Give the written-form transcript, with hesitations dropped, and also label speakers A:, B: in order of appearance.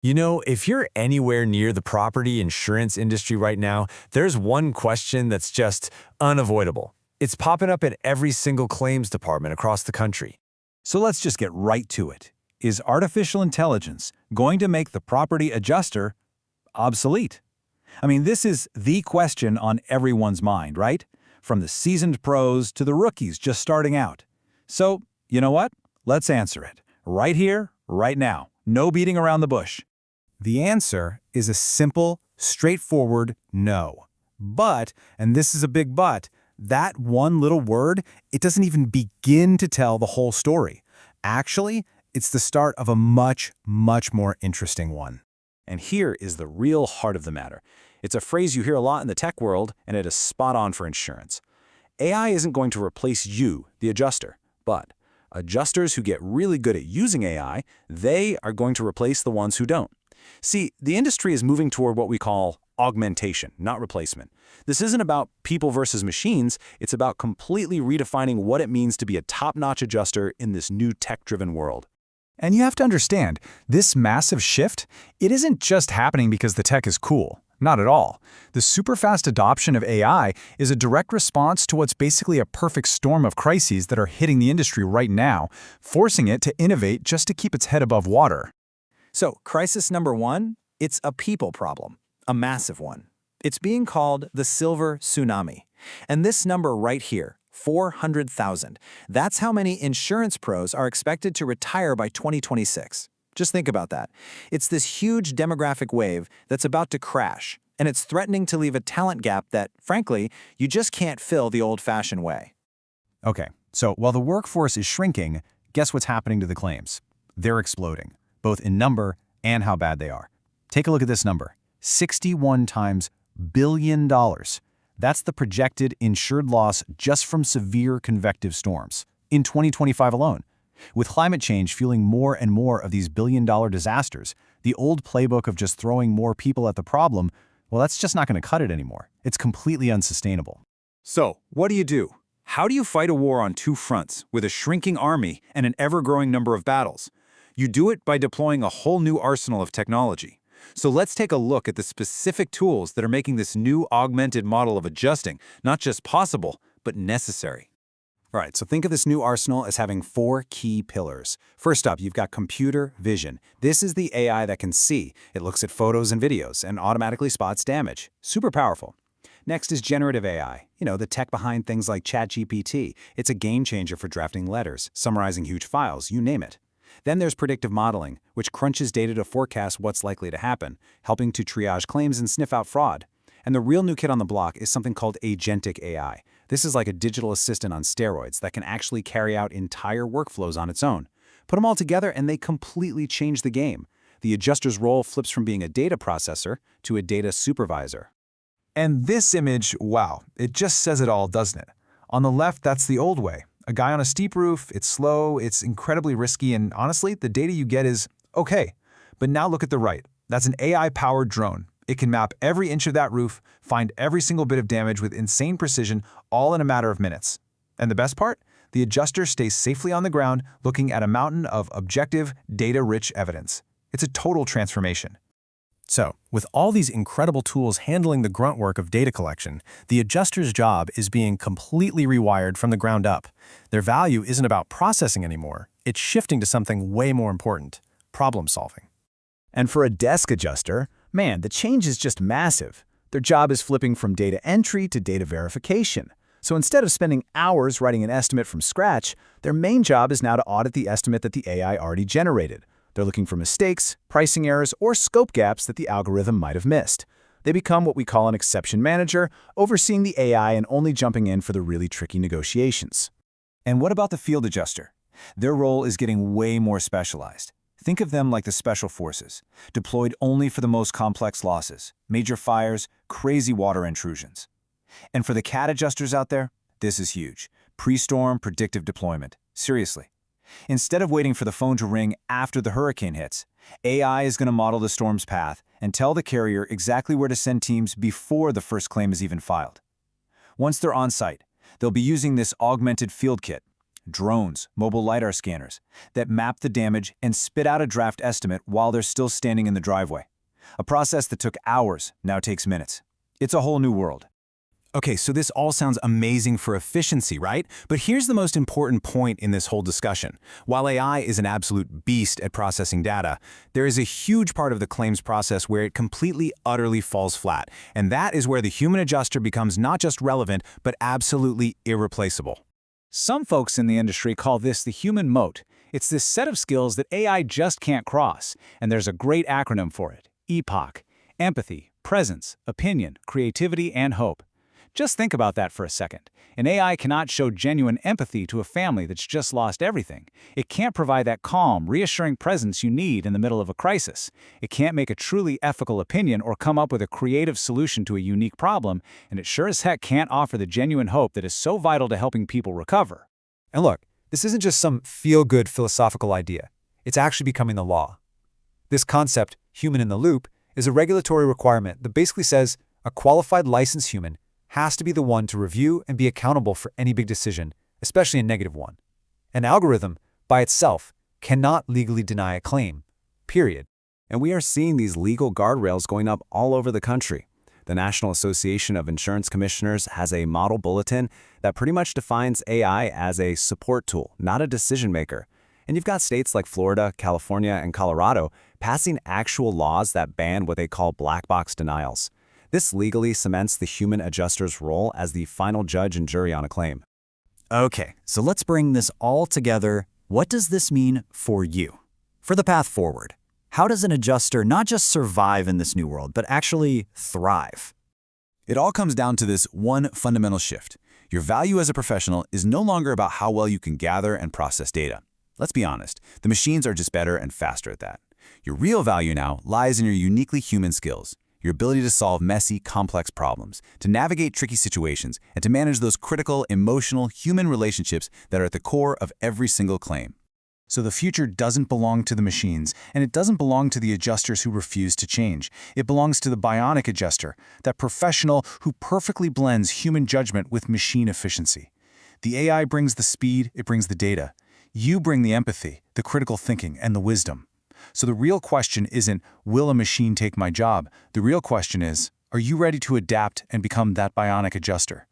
A: You know, if you're anywhere near the property insurance industry right now, there's one question that's just unavoidable. It's popping up in every single claims department across the country.
B: So let's just get right to it. Is artificial intelligence going to make the property adjuster obsolete? I mean, this is the question on everyone's mind, right? From the seasoned pros to the rookies just starting out. So, you know what? Let's answer it. Right here, right now. No beating around the bush.
C: The answer is a simple, straightforward no. But, and this is a big but, that one little word, it doesn't even begin to tell the whole story. Actually, it's the start of a much, much more interesting one.
B: And here is the real heart of the matter. It's a phrase you hear a lot in the tech world, and it is spot on for insurance. AI isn't going to replace you, the adjuster, but adjusters who get really good at using AI, they are going to replace the ones who don't. See, the industry is moving toward what we call augmentation, not replacement. This isn't about people versus machines, it's about completely redefining what it means to be a top-notch adjuster in this new tech-driven world.
C: And you have to understand, this massive shift, it isn't just happening because the tech is cool. Not at all. The super-fast adoption of AI is a direct response to what's basically a perfect storm of crises that are hitting the industry right now, forcing it to innovate just to keep its head above water.
D: So, crisis number one, it's a people problem, a massive one. It's being called the silver tsunami. And this number right here, 400,000, that's how many insurance pros are expected to retire by 2026. Just think about that. It's this huge demographic wave that's about to crash, and it's threatening to leave a talent gap that, frankly, you just can't fill the old-fashioned way.
C: Okay, so while the workforce is shrinking, guess what's happening to the claims? They're exploding, both in number and how bad they are. Take a look at this number, 61 times billion dollars. That's the projected insured loss just from severe convective storms in 2025 alone. With climate change fueling more and more of these billion-dollar disasters, the old playbook of just throwing more people at the problem, well, that's just not going to cut it anymore. It's completely unsustainable.
B: So, what do you do? How do you fight a war on two fronts with a shrinking army and an ever-growing number of battles? You do it by deploying a whole new arsenal of technology. So let's take a look at the specific tools that are making this new augmented model of adjusting not just possible, but necessary.
C: All right, so think of this new arsenal as having 4 key pillars. First up, you've got computer vision. This is the AI that can see. It looks at photos and videos and automatically spots damage. Super powerful. Next is generative AI. You know, the tech behind things like ChatGPT. It's a game changer for drafting letters, summarizing huge files, you name it. Then there's predictive modeling, which crunches data to forecast what's likely to happen, helping to triage claims and sniff out fraud. And the real new kid on the block is something called agentic AI. This is like a digital assistant on steroids that can actually carry out entire workflows on its own. Put them all together and they completely change the game. The adjuster's role flips from being a data processor to a data supervisor. And this image, wow, it just says it all, doesn't it? On the left, that's the old way. A guy on a steep roof, it's slow, it's incredibly risky, and honestly, the data you get is okay. But now look at the right. That's an AI-powered drone. It can map every inch of that roof, find every single bit of damage with insane precision, all in a matter of minutes. And the best part? The adjuster stays safely on the ground, looking at a mountain of objective, data-rich evidence. It's a total transformation. So, with all these incredible tools handling the grunt work of data collection, the adjuster's job is being completely rewired from the ground up. Their value isn't about processing anymore, it's shifting to something way more important: problem solving.
E: And for a desk adjuster, man, the change is just massive. Their job is flipping from data entry to data verification. So instead of spending hours writing an estimate from scratch, their main job is now to audit the estimate that the AI already generated. They're looking for mistakes, pricing errors, or scope gaps that the algorithm might have missed. They become what we call an exception manager, overseeing the AI and only jumping in for the really tricky negotiations.
C: And what about the field adjuster? Their role is getting way more specialized. Think of them like the special forces, deployed only for the most complex losses, major fires, crazy water intrusions. And for the CAT adjusters out there, this is huge. Pre-storm predictive deployment. Seriously. Instead of waiting for the phone to ring after the hurricane hits, AI is going to model the storm's path and tell the carrier exactly where to send teams before the first claim is even filed. Once they're on site, they'll be using this augmented field kit. drones, mobile LiDAR scanners, that map the damage and spit out a draft estimate while they're still standing in the driveway. A process that took hours now takes minutes. It's a whole new world.
D: Okay, so this all sounds amazing for efficiency, right? But here's the most important point in this whole discussion. While AI is an absolute beast at processing data, there is a huge part of the claims process where it completely, utterly falls flat. And that is where the human adjuster becomes not just relevant, but absolutely irreplaceable.
B: Some folks in the industry call this the human moat. It's this set of skills that AI just can't cross, and there's a great acronym for it: EPOCH. Empathy, presence, opinion, creativity, and hope. Just think about that for a second. An AI cannot show genuine empathy to a family that's just lost everything. It can't provide that calm, reassuring presence you need in the middle of a crisis. It can't make a truly ethical opinion or come up with a creative solution to a unique problem, and it sure as heck can't offer the genuine hope that is so vital to helping people recover.
A: And look, this isn't just some feel-good philosophical idea. It's actually becoming the law. This concept, human in the loop, is a regulatory requirement that basically says a qualified licensed human has to be the one to review and be accountable for any big decision, especially a negative one. An algorithm, by itself, cannot legally deny a claim, period.
C: And we are seeing these legal guardrails going up all over the country. The National Association of Insurance Commissioners has a model bulletin that pretty much defines AI as a support tool, not a decision maker. And you've got states like Florida, California, and Colorado passing actual laws that ban what they call black box denials. This legally cements the human adjuster's role as the final judge and jury on a claim.
E: Okay, so let's bring this all together. What does this mean for you? For the path forward, how does an adjuster not just survive in this new world, but actually thrive?
C: It all comes down to this one fundamental shift. Your value as a professional is no longer about how well you can gather and process data. Let's be honest, the machines are just better and faster at that. Your real value now lies in your uniquely human skills. Your ability to solve messy, complex problems, to navigate tricky situations, and to manage those critical, emotional, human relationships that are at the core of every single claim.
B: So the future doesn't belong to the machines, and it doesn't belong to the adjusters who refuse to change. It belongs to the Bionic adjuster, that professional who perfectly blends human judgment with machine efficiency. The AI brings the speed, it brings the data. You bring the empathy, the critical thinking, and the wisdom. So the real question isn't, will a machine take my job? The real question is, are you ready to adapt and become that Bionic adjuster?